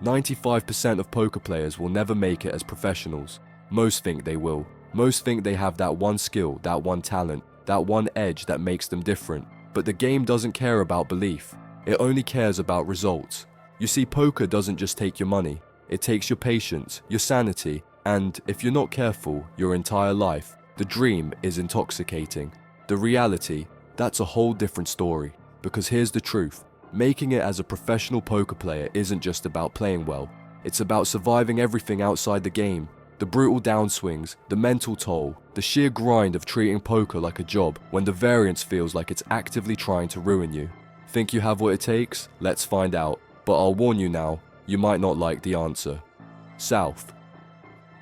95% of poker players will never make it as professionals. Most think they will. Most think they have that one skill, that one talent, that one edge that makes them different. But the game doesn't care about belief. It only cares about results. You see, poker doesn't just take your money. It takes your patience, your sanity, and, if you're not careful, your entire life. The dream is intoxicating. The reality, that's a whole different story. Because here's the truth. Making it as a professional poker player isn't just about playing well. It's about surviving everything outside the game. The brutal downswings, the mental toll, the sheer grind of treating poker like a job when the variance feels like it's actively trying to ruin you. Think you have what it takes? Let's find out. But I'll warn you now, you might not like the answer. South.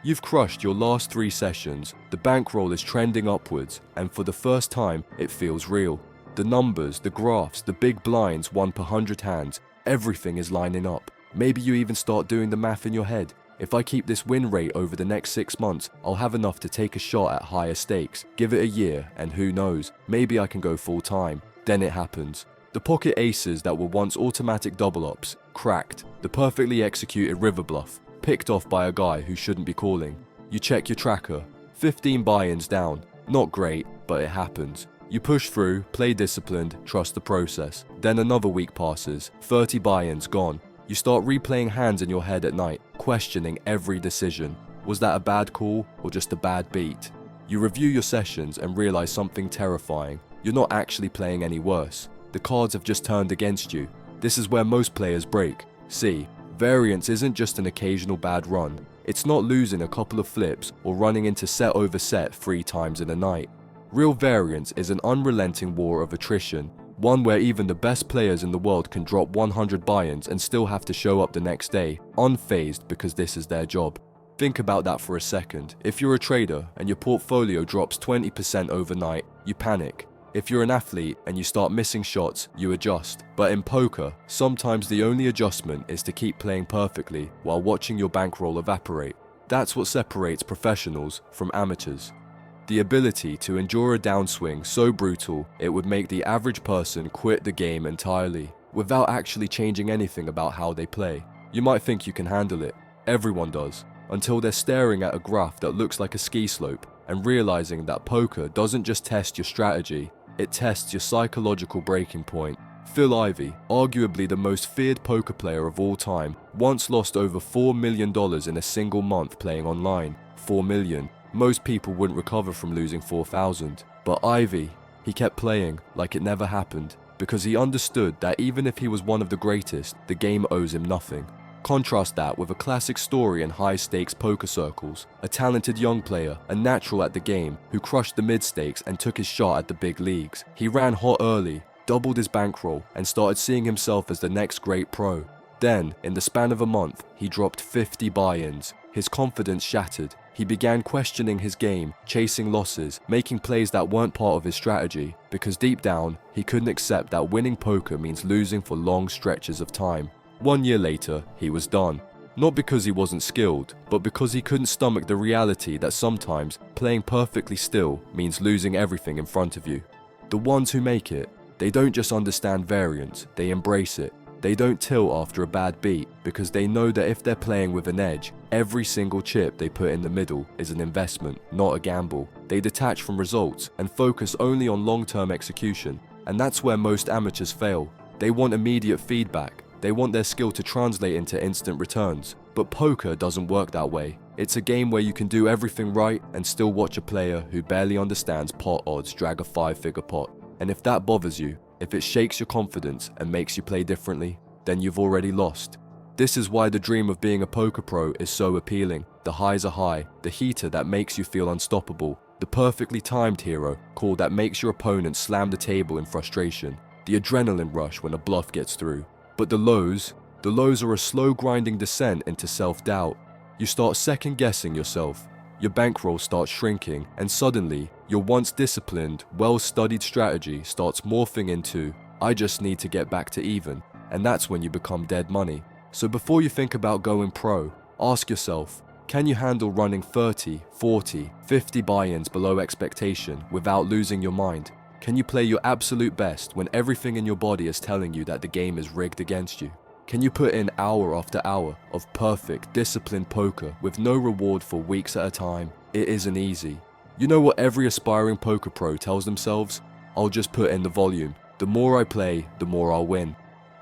You've crushed your last 3 sessions, the bankroll is trending upwards, and for the first time, it feels real. The numbers, the graphs, the big blinds won per 100 hands, everything is lining up. Maybe you even start doing the math in your head. If I keep this win rate over the next 6 months, I'll have enough to take a shot at higher stakes. Give it a year, and who knows, maybe I can go full time. Then it happens. The pocket aces that were once automatic double-ups, cracked. The perfectly executed river bluff, picked off by a guy who shouldn't be calling. You check your tracker, 15 buy-ins down. Not great, but it happens. You push through, play disciplined, trust the process. Then another week passes, 30 buy-ins gone. You start replaying hands in your head at night, questioning every decision. Was that a bad call or just a bad beat? You review your sessions and realize something terrifying. You're not actually playing any worse. The cards have just turned against you. This is where most players break. See, variance isn't just an occasional bad run. It's not losing a couple of flips or running into set over set 3 times in a night. Real variance is an unrelenting war of attrition. One where even the best players in the world can drop 100 buy-ins and still have to show up the next day, unfazed because this is their job. Think about that for a second. If you're a trader and your portfolio drops 20% overnight, you panic. If you're an athlete and you start missing shots, you adjust. But in poker, sometimes the only adjustment is to keep playing perfectly while watching your bankroll evaporate. That's what separates professionals from amateurs. The ability to endure a downswing so brutal it would make the average person quit the game entirely, without actually changing anything about how they play. You might think you can handle it. Everyone does. Until they're staring at a graph that looks like a ski slope and realizing that poker doesn't just test your strategy, it tests your psychological breaking point. Phil Ivey, arguably the most feared poker player of all time, once lost over $4 million in a single month playing online. $4 million. Most people wouldn't recover from losing 4,000. But Ivey, he kept playing like it never happened, because he understood that even if he was one of the greatest, the game owes him nothing. Contrast that with a classic story in high-stakes poker circles, a talented young player, a natural at the game, who crushed the mid-stakes and took his shot at the big leagues. He ran hot early, doubled his bankroll, and started seeing himself as the next great pro. Then, in the span of a month, he dropped 50 buy-ins. His confidence shattered. He began questioning his game, chasing losses, making plays that weren't part of his strategy, because deep down, he couldn't accept that winning poker means losing for long stretches of time. 1 year later, he was done. Not because he wasn't skilled, but because he couldn't stomach the reality that sometimes playing perfectly still means losing everything in front of you. The ones who make it, they don't just understand variance, they embrace it. They don't tilt after a bad beat because they know that if they're playing with an edge, every single chip they put in the middle is an investment, not a gamble. They detach from results and focus only on long-term execution, and that's where most amateurs fail. They want immediate feedback. They want their skill to translate into instant returns. But poker doesn't work that way. It's a game where you can do everything right and still watch a player who barely understands pot odds drag a 5-figure pot. And if that bothers you, if it shakes your confidence and makes you play differently, then you've already lost. This is why the dream of being a poker pro is so appealing. The highs are high, the heater that makes you feel unstoppable, the perfectly timed hero call that makes your opponent slam the table in frustration, the adrenaline rush when a bluff gets through. But the lows are a slow grinding descent into self-doubt. You start second-guessing yourself. Your bankroll starts shrinking, and suddenly, your once disciplined, well-studied strategy starts morphing into, I just need to get back to even, and that's when you become dead money. So before you think about going pro, ask yourself, can you handle running 30, 40, 50 buy-ins below expectation without losing your mind? Can you play your absolute best when everything in your body is telling you that the game is rigged against you? Can you put in hour after hour of perfect, disciplined poker with no reward for weeks at a time? It isn't easy. You know what every aspiring poker pro tells themselves? I'll just put in the volume. The more I play, the more I'll win.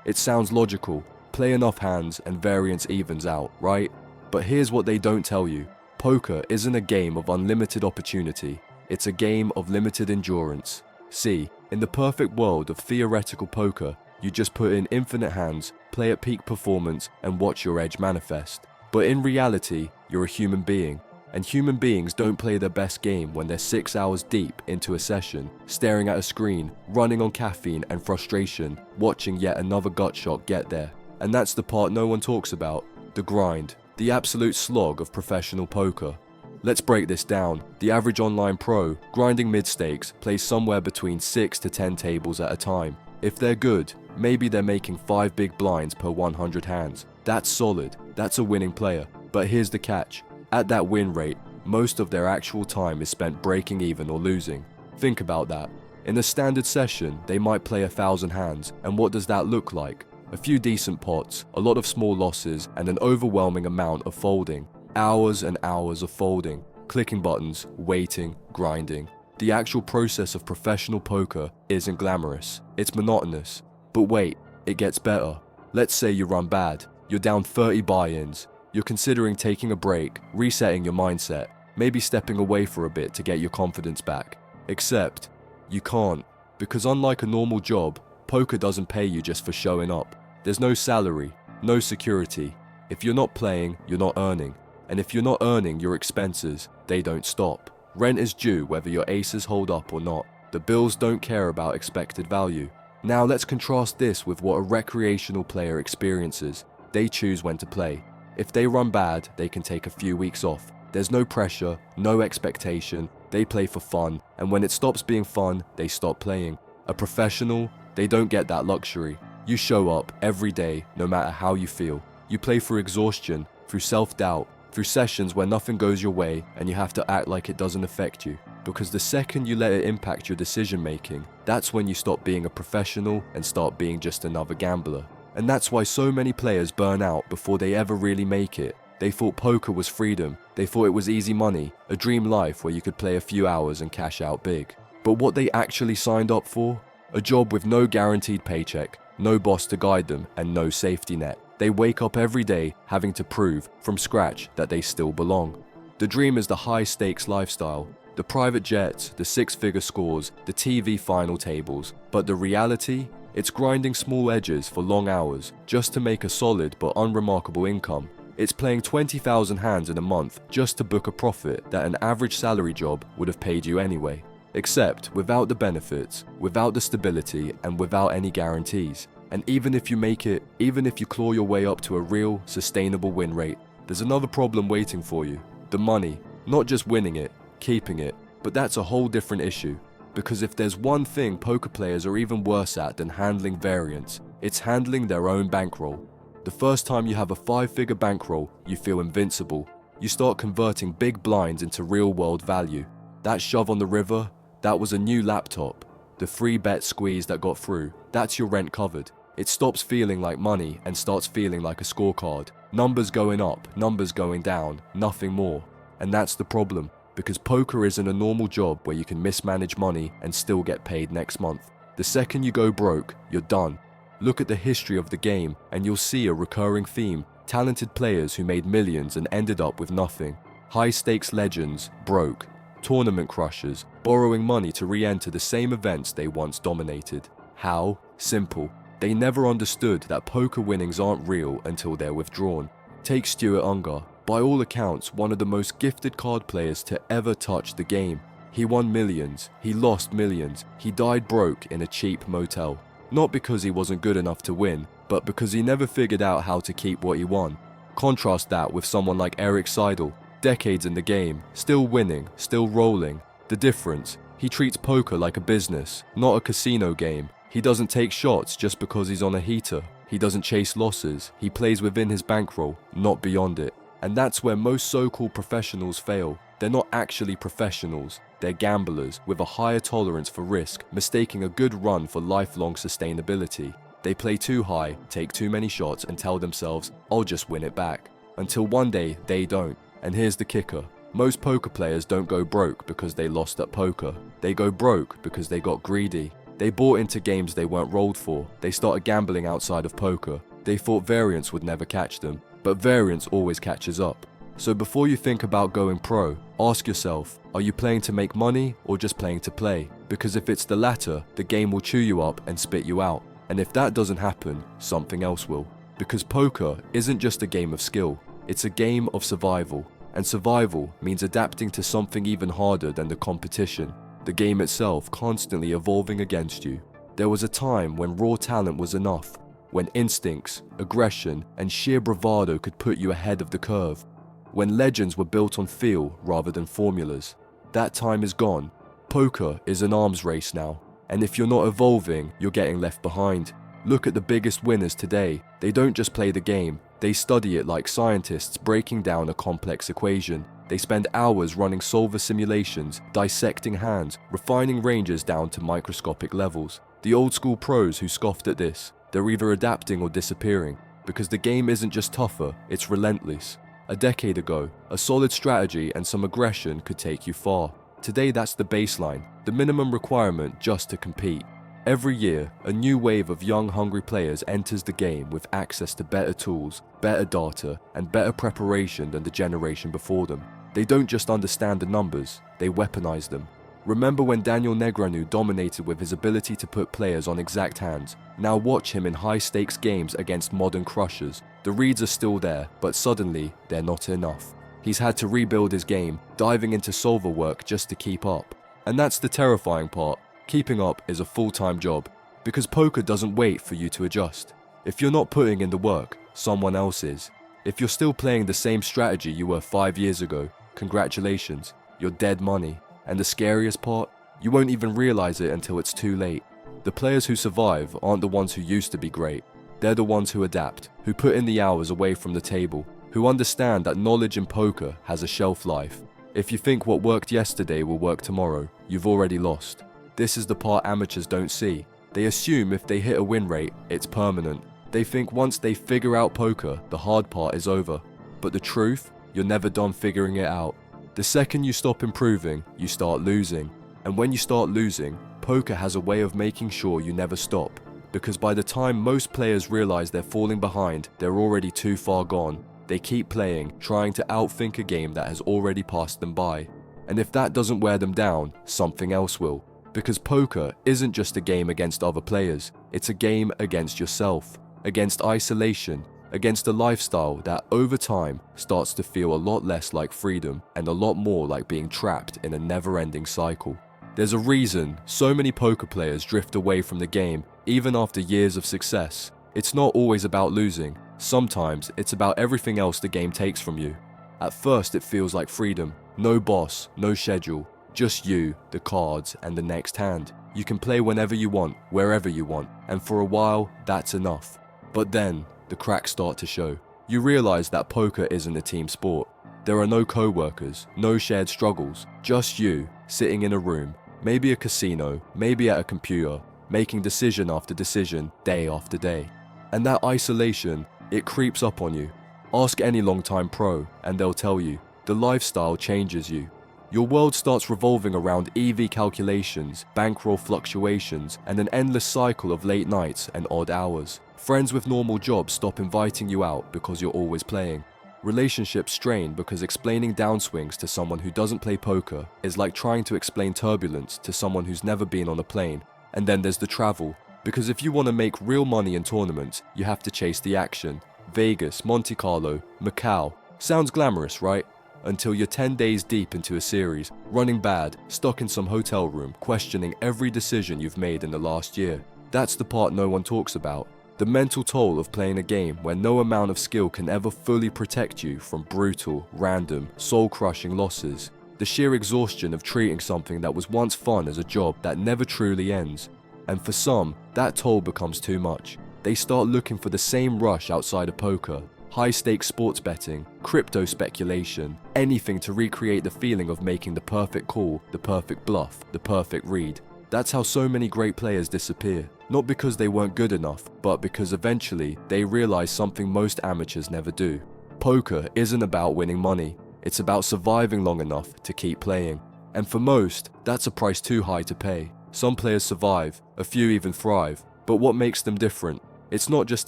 It sounds logical. Play enough hands and variance evens out, right? But here's what they don't tell you. Poker isn't a game of unlimited opportunity. It's a game of limited endurance. See, in the perfect world of theoretical poker, you just put in infinite hands, play at peak performance, and watch your edge manifest. But in reality, you're a human being. And human beings don't play their best game when they're 6 hours deep into a session, staring at a screen, running on caffeine and frustration, watching yet another gut shot get there. And that's the part no one talks about, the grind, the absolute slog of professional poker. Let's break this down. The average online pro, grinding mid-stakes, plays somewhere between 6 to 10 tables at a time. If they're good, maybe they're making 5 big blinds per 100 hands. That's solid, that's a winning player. But here's the catch. At that win rate, most of their actual time is spent breaking even or losing. Think about that. In a standard session, they might play 1,000 hands, and what does that look like? A few decent pots, a lot of small losses, and an overwhelming amount of folding. Hours and hours of folding, clicking buttons, waiting, grinding. The actual process of professional poker isn't glamorous, it's monotonous. But wait, it gets better. Let's say you run bad, you're down 30 buy-ins. You're considering taking a break, resetting your mindset, maybe stepping away for a bit to get your confidence back. Except, you can't, because unlike a normal job, poker doesn't pay you just for showing up. There's no salary, no security. If you're not playing, you're not earning. And if you're not earning your expenses, they don't stop. Rent is due whether your aces hold up or not. The bills don't care about expected value. Now let's contrast this with what a recreational player experiences. They choose when to play. If they run bad, they can take a few weeks off. There's no pressure, no expectation, they play for fun, and when it stops being fun, they stop playing. A professional, they don't get that luxury. You show up every day, no matter how you feel. You play through exhaustion, through self-doubt, through sessions where nothing goes your way and you have to act like it doesn't affect you. Because the second you let it impact your decision making, that's when you stop being a professional and start being just another gambler. And that's why so many players burn out before they ever really make it. They thought poker was freedom, they thought it was easy money, a dream life where you could play a few hours and cash out big. But what they actually signed up for? A job with no guaranteed paycheck, no boss to guide them, and no safety net. They wake up every day having to prove, from scratch, that they still belong. The dream is the high-stakes lifestyle, the private jets, the six-figure scores, the TV final tables. But the reality? It's grinding small edges for long hours just to make a solid but unremarkable income. It's playing 20,000 hands in a month just to book a profit that an average salary job would have paid you anyway. Except without the benefits, without the stability, and without any guarantees. And even if you make it, even if you claw your way up to a real, sustainable win rate, there's another problem waiting for you. The money. Not just winning it, keeping it. But that's a whole different issue. Because if there's one thing poker players are even worse at than handling variance, it's handling their own bankroll. The first time you have a 5-figure bankroll, you feel invincible. You start converting big blinds into real-world value. That shove on the river, that was a new laptop. The free bet squeeze that got through, that's your rent covered. It stops feeling like money and starts feeling like a scorecard. Numbers going up, numbers going down, nothing more. And that's the problem. Because poker isn't a normal job where you can mismanage money and still get paid next month. The second you go broke, you're done. Look at the history of the game and you'll see a recurring theme. Talented players who made millions and ended up with nothing. High-stakes legends, broke. Tournament crushers, borrowing money to re-enter the same events they once dominated. How? Simple. They never understood that poker winnings aren't real until they're withdrawn. Take Stuart Unger. By all accounts, one of the most gifted card players to ever touch the game. He won millions, he lost millions, he died broke in a cheap motel. Not because he wasn't good enough to win, but because he never figured out how to keep what he won. Contrast that with someone like Eric Seidel, decades in the game, still winning, still rolling. The difference, he treats poker like a business, not a casino game. He doesn't take shots just because he's on a heater. He doesn't chase losses, he plays within his bankroll, not beyond it. And that's where most so-called professionals fail. They're not actually professionals. They're gamblers with a higher tolerance for risk, mistaking a good run for lifelong sustainability. They play too high, take too many shots, and tell themselves, I'll just win it back. Until one day, they don't. And here's the kicker. Most poker players don't go broke because they lost at poker. They go broke because they got greedy. They bought into games they weren't rolled for. They started gambling outside of poker. They thought variance would never catch them, but variance always catches up. So before you think about going pro, ask yourself, are you playing to make money or just playing to play? Because if it's the latter, the game will chew you up and spit you out. And if that doesn't happen, something else will. Because poker isn't just a game of skill, it's a game of survival. And survival means adapting to something even harder than the competition, the game itself constantly evolving against you. There was a time when raw talent was enough, when instincts, aggression, and sheer bravado could put you ahead of the curve, when legends were built on feel rather than formulas. That time is gone. Poker is an arms race now, and if you're not evolving, you're getting left behind. Look at the biggest winners today. They don't just play the game, they study it like scientists breaking down a complex equation. They spend hours running solver simulations, dissecting hands, refining ranges down to microscopic levels. The old school pros who scoffed at this, they're either adapting or disappearing, because the game isn't just tougher, it's relentless. A decade ago, a solid strategy and some aggression could take you far. Today that's the baseline, the minimum requirement just to compete. Every year, a new wave of young, hungry players enters the game with access to better tools, better data, and better preparation than the generation before them. They don't just understand the numbers, they weaponize them. Remember when Daniel Negreanu dominated with his ability to put players on exact hands? Now watch him in high-stakes games against modern crushers. The reads are still there, but suddenly, they're not enough. He's had to rebuild his game, diving into solver work just to keep up. And that's the terrifying part. Keeping up is a full-time job, because poker doesn't wait for you to adjust. If you're not putting in the work, someone else is. If you're still playing the same strategy you were 5 years ago, congratulations, you're dead money. And the scariest part, you won't even realize it until it's too late. The players who survive aren't the ones who used to be great. They're the ones who adapt, who put in the hours away from the table, who understand that knowledge in poker has a shelf life. If you think what worked yesterday will work tomorrow, you've already lost. This is the part amateurs don't see. They assume if they hit a win rate, it's permanent. They think once they figure out poker, the hard part is over. But the truth, you're never done figuring it out. The second you stop improving, you start losing. And when you start losing, poker has a way of making sure you never stop. Because by the time most players realize they're falling behind, they're already too far gone. They keep playing, trying to outthink a game that has already passed them by. And if that doesn't wear them down, something else will. Because poker isn't just a game against other players, it's a game against yourself, against isolation, against a lifestyle that over time starts to feel a lot less like freedom and a lot more like being trapped in a never-ending cycle. There's a reason so many poker players drift away from the game even after years of success. It's not always about losing, sometimes it's about everything else the game takes from you. At first it feels like freedom, no boss, no schedule. Just you, the cards, and the next hand. You can play whenever you want, wherever you want, and for a while, that's enough. But then, the cracks start to show. You realize that poker isn't a team sport. There are no co-workers, no shared struggles, just you, sitting in a room, maybe a casino, maybe at a computer, making decision after decision, day after day. And that isolation, it creeps up on you. Ask any long-time pro, and they'll tell you, the lifestyle changes you. Your world starts revolving around EV calculations, bankroll fluctuations, and an endless cycle of late nights and odd hours. Friends with normal jobs stop inviting you out because you're always playing. Relationships strain because explaining downswings to someone who doesn't play poker is like trying to explain turbulence to someone who's never been on a plane. And then there's the travel, because if you want to make real money in tournaments, you have to chase the action. Vegas, Monte Carlo, Macau. Sounds glamorous, right? Until you're 10 days deep into a series, running bad, stuck in some hotel room, questioning every decision you've made in the last year. That's the part no one talks about. The mental toll of playing a game where no amount of skill can ever fully protect you from brutal, random, soul-crushing losses. The sheer exhaustion of treating something that was once fun as a job that never truly ends. And for some, that toll becomes too much. They start looking for the same rush outside of poker. High-stakes sports betting, crypto speculation, anything to recreate the feeling of making the perfect call, the perfect bluff, the perfect read. That's how so many great players disappear, not because they weren't good enough, but because eventually they realize something most amateurs never do. Poker isn't about winning money, it's about surviving long enough to keep playing. And for most, that's a price too high to pay. Some players survive, a few even thrive, but what makes them different? It's not just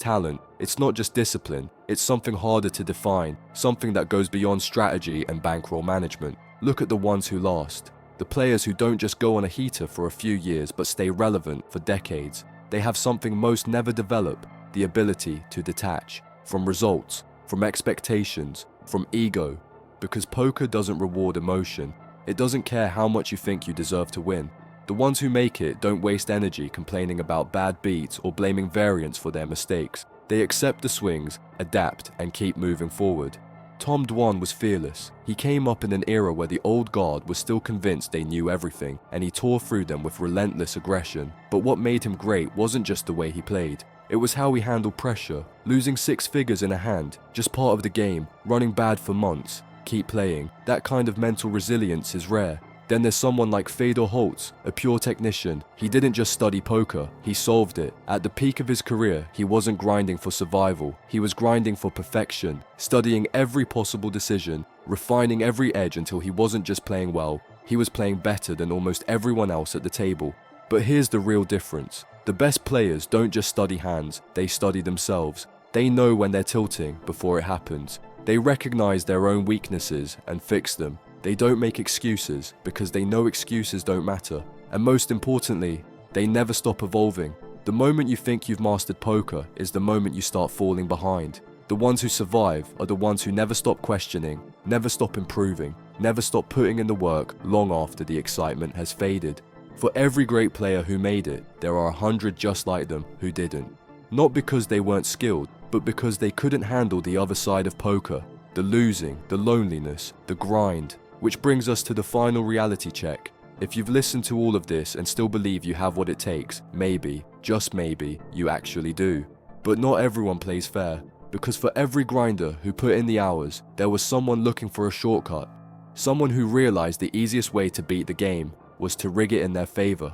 talent, it's not just discipline, it's something harder to define, something that goes beyond strategy and bankroll management. Look at the ones who last. The players who don't just go on a heater for a few years but stay relevant for decades. They have something most never develop, the ability to detach from results, from expectations, from ego. Because poker doesn't reward emotion. It doesn't care how much you think you deserve to win. The ones who make it don't waste energy complaining about bad beats or blaming variance for their mistakes. They accept the swings, adapt, and keep moving forward. Tom Dwan was fearless. He came up in an era where the old guard was still convinced they knew everything, and he tore through them with relentless aggression. But what made him great wasn't just the way he played. It was how he handled pressure. Losing 6 figures in a hand, just part of the game, running bad for months. Keep playing. That kind of mental resilience is rare. Then there's someone like Fedor Holtz, a pure technician. He didn't just study poker, he solved it. At the peak of his career, he wasn't grinding for survival, he was grinding for perfection, studying every possible decision, refining every edge until he wasn't just playing well, he was playing better than almost everyone else at the table. But here's the real difference. The best players don't just study hands, they study themselves. They know when they're tilting before it happens. They recognize their own weaknesses and fix them. They don't make excuses because they know excuses don't matter. And most importantly, they never stop evolving. The moment you think you've mastered poker is the moment you start falling behind. The ones who survive are the ones who never stop questioning, never stop improving, never stop putting in the work long after the excitement has faded. For every great player who made it, there are 100 just like them who didn't. Not because they weren't skilled, but because they couldn't handle the other side of poker. The losing, the loneliness, the grind. Which brings us to the final reality check. If you've listened to all of this and still believe you have what it takes, maybe, just maybe, you actually do. But not everyone plays fair, because for every grinder who put in the hours, there was someone looking for a shortcut. Someone who realized the easiest way to beat the game was to rig it in their favor.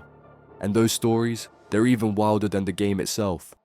And those stories, they're even wilder than the game itself.